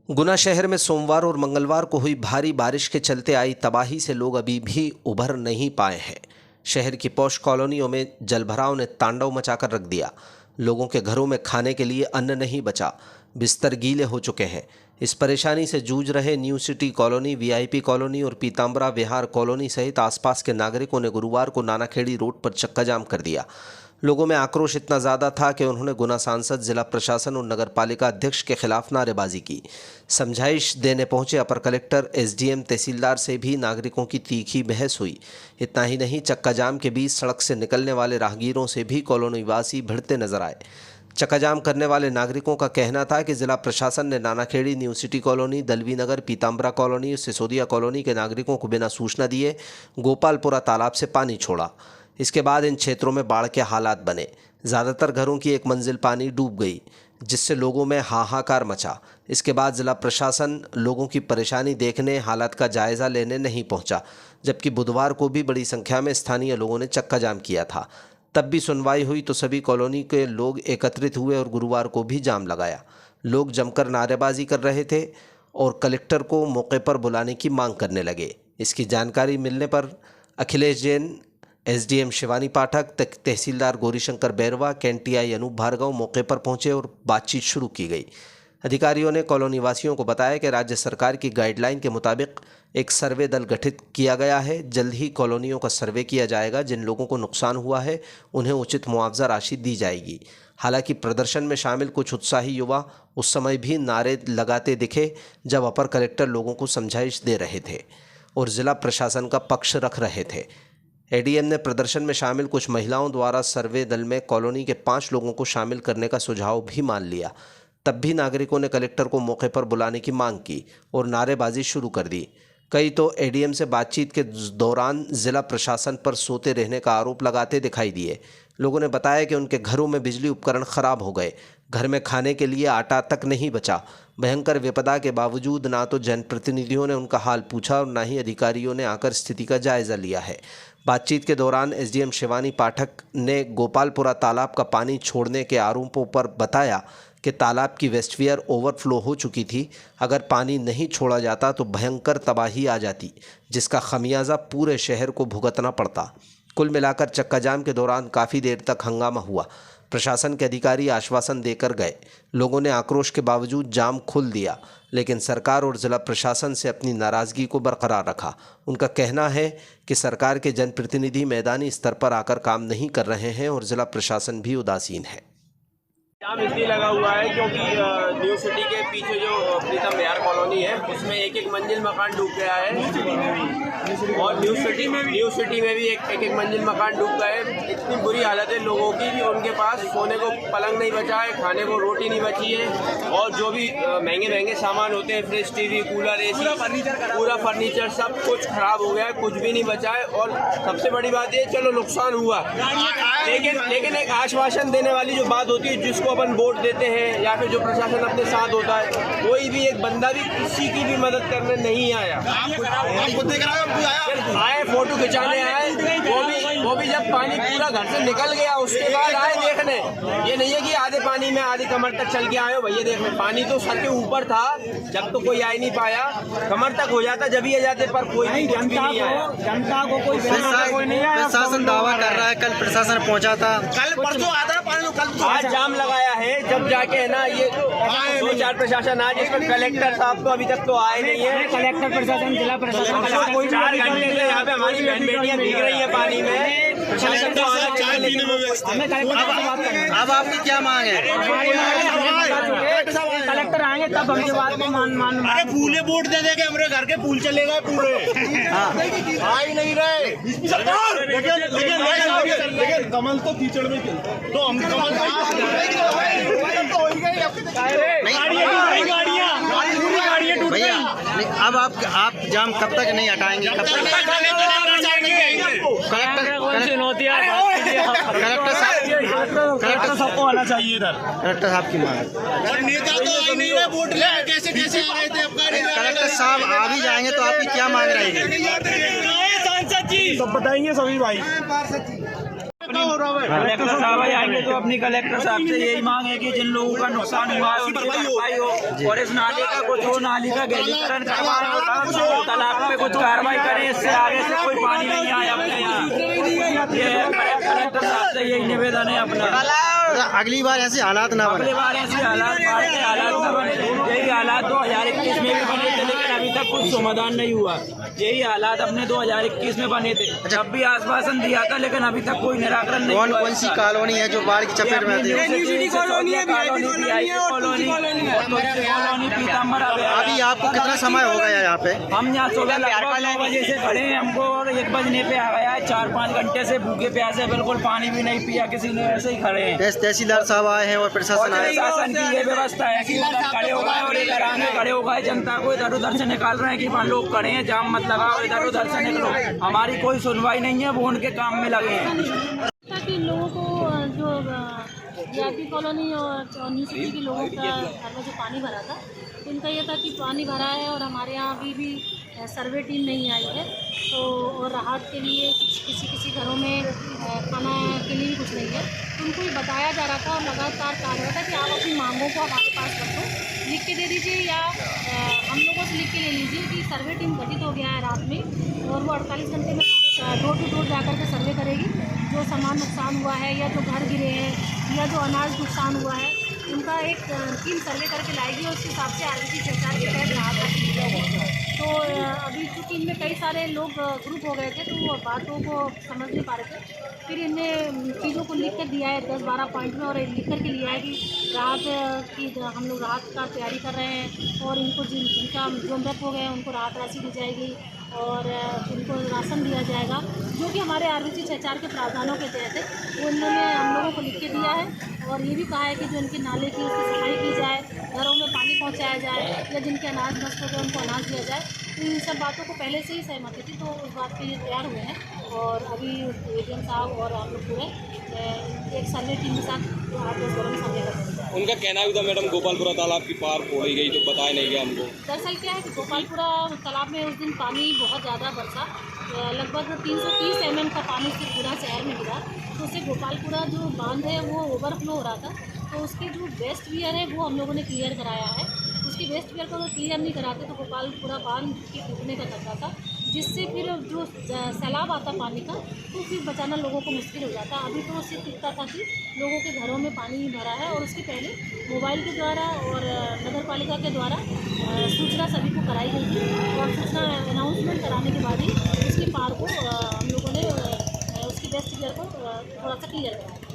गुना शहर में सोमवार और मंगलवार को हुई भारी बारिश के चलते आई तबाही से लोग अभी भी उभर नहीं पाए हैं। शहर की पौष कॉलोनियों में जलभराव ने तांडव मचाकर रख दिया। लोगों के घरों में खाने के लिए अन्न नहीं बचा, बिस्तर गीले हो चुके हैं। इस परेशानी से जूझ रहे new city colony, VIP colony और पीताम्बरा विहार कॉलोनी सहित आसपास के नागरिकों ने गुरुवार को नानाखेड़ी रोड पर चक्का जाम कर दिया। लोगों में आक्रोश इतना ज़्यादा था कि उन्होंने गुना सांसद, जिला प्रशासन और नगर पालिका अध्यक्ष के खिलाफ नारेबाजी की। समझाइश देने पहुंचे अपर कलेक्टर, एसडीएम, तहसीलदार से भी नागरिकों की तीखी बहस हुई। इतना ही नहीं, चक्का जाम के बीच सड़क से निकलने वाले राहगीरों से भी कॉलोनी वासी भिड़ते नजर आए। चक्का जाम करने वाले नागरिकों का कहना था कि जिला प्रशासन ने Nanakhedi, new city colony, Dalvi Nagar, Pitambara colony, Sisodia colony के नागरिकों को बिना सूचना दिए गोपालपुरा तालाब से पानी छोड़ा। इसके बाद इन क्षेत्रों में बाढ़ के हालात बने। ज़्यादातर घरों की एक मंजिल पानी डूब गई, जिससे लोगों में हाहाकार मचा। इसके बाद जिला प्रशासन लोगों की परेशानी देखने, हालात का जायज़ा लेने नहीं पहुंचा, जबकि बुधवार को भी बड़ी संख्या में स्थानीय लोगों ने चक्का जाम किया था। तब भी सुनवाई हुई तो सभी कॉलोनी के लोग एकत्रित हुए और गुरुवार को भी जाम लगाया। लोग जमकर नारेबाजी कर रहे थे और कलेक्टर को मौके पर बुलाने की मांग करने लगे। इसकी जानकारी मिलने पर अखिलेश जैन, एसडीएम शिवानी पाठक, तहसीलदार गौरीशंकर बैरवा, कैंटीआई अनूप भार्गव मौके पर पहुंचे और बातचीत शुरू की गई। अधिकारियों ने कॉलोनी वासियों को बताया कि राज्य सरकार की गाइडलाइन के मुताबिक एक सर्वे दल गठित किया गया है। जल्द ही कॉलोनियों का सर्वे किया जाएगा। जिन लोगों को नुकसान हुआ है उन्हें उचित मुआवजा राशि दी जाएगी। हालांकि प्रदर्शन में शामिल कुछ उत्साही युवा उस समय भी नारे लगाते दिखे जब अपर कलेक्टर लोगों को समझाइश दे रहे थे और जिला प्रशासन का पक्ष रख रहे थे। एडीएम ने प्रदर्शन में शामिल कुछ महिलाओं द्वारा सर्वे दल में कॉलोनी के 5 लोगों को शामिल करने का सुझाव भी मान लिया। तब भी नागरिकों ने कलेक्टर को मौके पर बुलाने की मांग की और नारेबाजी शुरू कर दी। कई तो एडीएम से बातचीत के दौरान जिला प्रशासन पर सोते रहने का आरोप लगाते दिखाई दिए। लोगों ने बताया कि उनके घरों में बिजली उपकरण खराब हो गए, घर में खाने के लिए आटा तक नहीं बचा। भयंकर विपदा के बावजूद ना तो जनप्रतिनिधियों ने उनका हाल पूछा और ना ही अधिकारियों ने आकर स्थिति का जायजा लिया है। बातचीत के दौरान एसडीएम शिवानी पाठक ने गोपालपुरा तालाब का पानी छोड़ने के आरोपों पर बताया कि तालाब की वेस्टवियर ओवरफ्लो हो चुकी थी। अगर पानी नहीं छोड़ा जाता तो भयंकर तबाही आ जाती, जिसका खमियाजा पूरे शहर को भुगतना पड़ता। कुल मिलाकर चक्का जाम के दौरान काफ़ी देर तक हंगामा हुआ। प्रशासन के अधिकारी आश्वासन देकर गए। लोगों ने आक्रोश के बावजूद जाम खोल दिया, लेकिन सरकार और जिला प्रशासन से अपनी नाराज़गी को बरकरार रखा। उनका कहना है कि सरकार के जनप्रतिनिधि मैदानी स्तर पर आकर काम नहीं कर रहे हैं और जिला प्रशासन भी उदासीन है। जाम इसलिए लगा हुआ है क्योंकि न्यू सिटी के पीछे जो प्रीतम विहार कॉलोनी है उसमें एक मंजिल मकान डूब गया है और न्यू सिटी में भी एक मंजिल मकान डूब गए। इतनी बुरी हालत है लोगों की कि उनके पास सोने को पलंग नहीं बचा है, खाने को रोटी नहीं बची है और जो भी महंगे सामान होते हैं, फ्रिज, टीवी, कूलर, एसी, पूरा फर्नीचर सब कुछ खराब हो गया है, कुछ भी नहीं बचा है। और सबसे बड़ी बात ये, चलो नुकसान हुआ, लेकिन एक आश्वासन देने वाली जो बात होती है, जिसको अपन वोट देते हैं या फिर जो प्रशासन अपने साथ होता है, कोई भी एक बंदा भी किसी की भी मदद करने नहीं आया। आए फोटो खिंचाने आए, वो भी जब पानी पूरा घर से निकल गया उसके बाद आए देखने। ये नहीं है कि आधे पानी में आधी कमर तक चल के आए हो भैया देखने। पानी तो सर के ऊपर था, जब तो कोई आ ही नहीं पाया। कमर तक हो जाता जब ही आ जाते, पर कोई नहीं आया। जनता को कोई नहीं आया। प्रशासन दावा कर रहा है कल प्रशासन पहुंचा था, कल परसों आता पानी, आज जाम लगाया है। जब जाके है ना ये 2-4 प्रशासन आज, इसमें कलेक्टर साहब तो अभी तक तो आए नहीं है। कलेक्टर प्रशासन, जिला प्रशासन 4 घंटे से यहाँ पे हमारी बहन बेटियां भीग रही है पानी में। प्रशासन तो हमें कलेक्टर से बात करनी है। अब आपकी क्या मांग है? कलेक्टर आएंगे तब हमकी बात को मान। अरे फूले वोट दे देंगे, हमारे घर के फूल चले गए पूरे। आ ही नहीं रहे लेकिन कमल तो कीचड़ में खेलता है, तो हम कमल भैया अब आप जाम कब तक नहीं हटाएंगे? कब तक? कलेक्टर सबको आना चाहिए इधर। कलेक्टर साहब की मांग। और नेता तो नहीं रहे, वोट ले कैसे आ रहे थे। कलेक्टर साहब आ भी जाएंगे तो आपकी क्या मांग रहेगी? सांसद जी सब बताएंगे सभी भाई। कलेक्टर साहब आएंगे तो अपनी कलेक्टर साहब से यही मांग है कि जिन लोगों का नुकसान हुआ है उनकी भरपाई हो और इस नाले का कुछ हो, नाली का गैलीकरण करवाएं, तालाब पे कुछ कार्रवाई करें, इससे आगे से कोई पानी नहीं आए अपने यहाँ। ये कलेक्टर साहब से यही निवेदन है अपना। अगली बार ऐसे हालात ना बने, अगली बार ऐसे हालात न बने। यही हालात 2021 में भी बने थे, लेकिन अभी तक कुछ समाधान नहीं हुआ। यही हालात अपने 2021 में बने थे, जब भी आश्वासन दिया था, लेकिन अभी तक कोई निराकरण नहीं हुआ। कौन सी कॉलोनी है जो बाढ़ की चपेट में आती है? अभी आपको कितना समय हो गया यहाँ पे? हम यहाँ सुबह लगभग 9 बजे से खड़े हैं, हमको और 1 बजने पे आ गया है। 4-5 घंटे से भूखे प्यासे, बिल्कुल पानी भी नहीं पिया किसी ने, ऐसे ही खड़े हैं। तहसीलदार साहब आए हैं और प्रशासन आए। प्रशासन की ये व्यवस्था है कि उधर खड़े हो गए और इधर आगे खड़े हो गए, जनता को इधर उधर से निकाल रहे हैं कि मान लोग खड़े हैं, जाम मत लगाओ, इधर उधर से निकलो। हमारी कोई सुनवाई नहीं है, वो उनके काम में लगे हैं। ताकि लोगों को जो जीआरपी कॉलोनी और न्यू सिटी के लोगों का घर में जो पानी भरा था, तो उनका ये था कि पानी भरा है और हमारे यहाँ अभी भी सर्वे टीम नहीं आई है, तो और राहत के लिए कुछ किसी घरों में खाना के लिए भी कुछ नहीं है। तो उनको ये बताया जा रहा था और लगातार कहा जा रहा था कि आप अपनी मांगों को हमारे पास रखो, लिख के दे दीजिए या हम लोगों से लिख के ले लीजिए कि सर्वे टीम गठित हो गया है रात में और वो 48 घंटे में डोर टू डोर जाकर के सर्वे करेगी। जो सामान नुकसान हुआ है या जो घर गिरे हैं या जो अनाज नुकसान हुआ है, उनका एक टीम सर्वे करके लाएगी और उसके हिसाब से आरबीसी सरकार के तहत राहत। तो अभी चूँकि इनमें कई सारे लोग ग्रुप हो गए थे, तो वो बातों को समझ नहीं पा रहे थे। फिर इनने चीज़ों को लिख कर दिया है 10-12 पॉइंट में और लिख कर के लिया है कि राहत की हम लोग राहत का तैयारी कर रहे हैं और इनको जिनका जो मृत हो गए हैं उनको राहत राशि दी जाएगी और उनको राशन दिया जाएगा, जो कि हमारे आरबीसी 6-4 के प्रावधानों के तहत है। वो इन्होंने हम लोगों को लिख के दिया है और ये भी कहा है कि जो इनके नाले की उसकी सफाई की जाए, घरों में पानी पहुंचाया जाए या जिनके अनाज नष्ट हो गए उनको अनाज दिया जाए। तो इन सब बातों को पहले से ही सहमति थी, तो उस बात के लिए तैयार हुए हैं और अभी एडीएम साहब और हम लोग पूरे एक सर्वे टीम के साथ 8-10 घरों में सर्वे कर रहे हैं। उनका कहना भी था मैडम गोपालपुरा तालाब की पार फोड़ी गई, तो बताया नहीं गया हमको। दरअसल क्या है कि गोपालपुरा तालाब में उस दिन पानी बहुत ज़्यादा बरसा, लगभग 330 mm का पानी उसके पूरा शहर में गिरा, तो उससे गोपालपुरा जो बांध है वो ओवरफ्लो हो रहा था। तो उसके जो वेस्ट वियर है वो हम लोगों ने क्लियर कराया है। उसकी वेस्ट वियर को अगर क्लियर नहीं कराते तो गोपालपुरा बांध के टूटने का खतरा था, जिससे फिर जो सैलाब आता पानी का तो फिर बचाना लोगों को मुश्किल हो जाता। अभी तो सिर्फ इतना था कि लोगों के घरों में पानी भरा है और उसके पहले मोबाइल के द्वारा और नगर पालिका के द्वारा सूचना सभी को कराई गई थी और सूचना अनाउंसमेंट कराने के बाद ही उसके पार को हम लोगों ने उसकी वेस्ट वियर को थोड़ा सा क्लियर कराया।